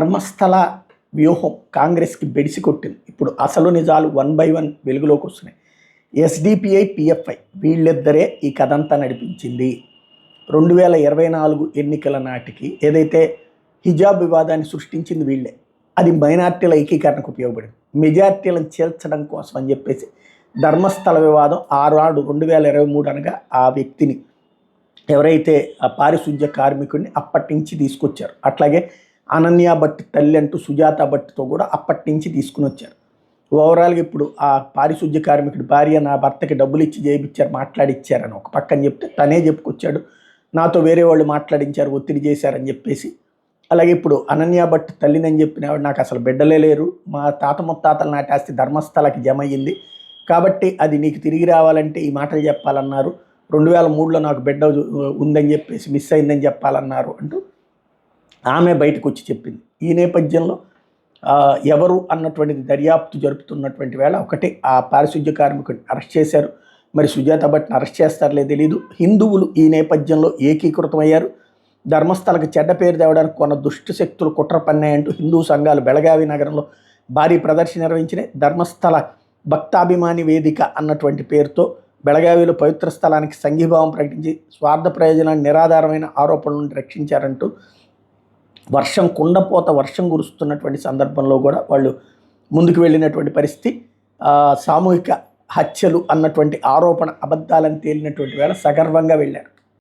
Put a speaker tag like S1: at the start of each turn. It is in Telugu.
S1: ధర్మస్థల వ్యూహం కాంగ్రెస్కి బెడిసి కొట్టింది. ఇప్పుడు అసలు నిజాలు వన్ బై వన్ వెలుగులోకి వస్తున్నాయి. ఎస్డిపిఐ, పిఎఫ్ఐ వీళ్ళిద్దరే ఈ కథంతా నడిపించింది. 2024 ఎన్నికల నాటికి ఏదైతే హిజాబ్ వివాదాన్ని సృష్టించింది వీళ్ళే. అది మైనార్టీల ఏకీకరణకు ఉపయోగపడింది. మెజార్టీలను చేర్చడం కోసం అని చెప్పేసి ధర్మస్థల వివాదం 6/6/2023 అనగా ఆ వ్యక్తిని ఎవరైతే ఆ పారిశుద్ధ్య కార్మికుడిని అప్పటి నుంచి తీసుకొచ్చారు. అట్లాగే అనన్య భట్ తల్లి అంటూ సుజాత భట్తో కూడా అప్పటి నుంచి తీసుకుని వచ్చారు. ఓవరాల్గా ఇప్పుడు ఆ పారిశుద్ధ్య కార్మికుడి భార్య నా భర్తకి డబ్బులు ఇచ్చి చేయించారు, మాట్లాడిచ్చారని ఒక పక్కన చెప్తే తనే చెప్పుకొచ్చాడు, నాతో వేరే వాళ్ళు మాట్లాడించారు, ఒత్తిడి చేశారని చెప్పేసి. అలాగే ఇప్పుడు అనన్య భట్ తల్లినని చెప్పిన నాకు అసలు బిడ్డలే లేరు, మా తాత ముత్తాతల నాటి ఆస్తి ధర్మస్థలకి జమ అయ్యింది కాబట్టి అది నీకు తిరిగి రావాలంటే ఈ మాటలు చెప్పాలన్నారు, 2003లో నాకు బిడ్డ ఉందని చెప్పేసి మిస్ అయిందని చెప్పాలన్నారు అంటూ ఆమె బయటకు వచ్చి చెప్పింది. ఈ నేపథ్యంలో ఎవరు అన్నటువంటిది దర్యాప్తు జరుపుతున్నటువంటి వేళ ఒకటి ఆ పారిశుద్ధ్య కార్మికుడిని అరెస్ట్ చేశారు. మరి సుజాత భట్ని అరెస్ట్ చేస్తారలే తెలీదు. హిందువులు ఈ నేపథ్యంలో ఏకీకృతమయ్యారు. ధర్మస్థలకు చెడ్డ పేరు తేవడానికి కొన్న దుష్ట శక్తులు కుట్ర పన్నాయంటూ హిందూ సంఘాలు బెళగావి నగరంలో భారీ ప్రదర్శన నిర్వహించినాయి. ధర్మస్థల భక్తాభిమాని వేదిక అన్నటువంటి పేరుతో బెళగావిలో పవిత్ర స్థలానికి సంఘీభావం ప్రకటించి స్వార్థ ప్రయోజనాన్ని నిరాధారమైన ఆరోపణల నుండి రక్షించారంటూ కుండపోత వర్షం కురుస్తున్నటువంటి సందర్భంలో కూడా వాళ్ళు ముందుకు వెళ్ళినటువంటి పరిస్థితి. సామూహిక హత్యలు అన్నటువంటి ఆరోపణ అబద్ధాలను తేలినటువంటి వేళ సగర్వంగా వెళ్ళారు.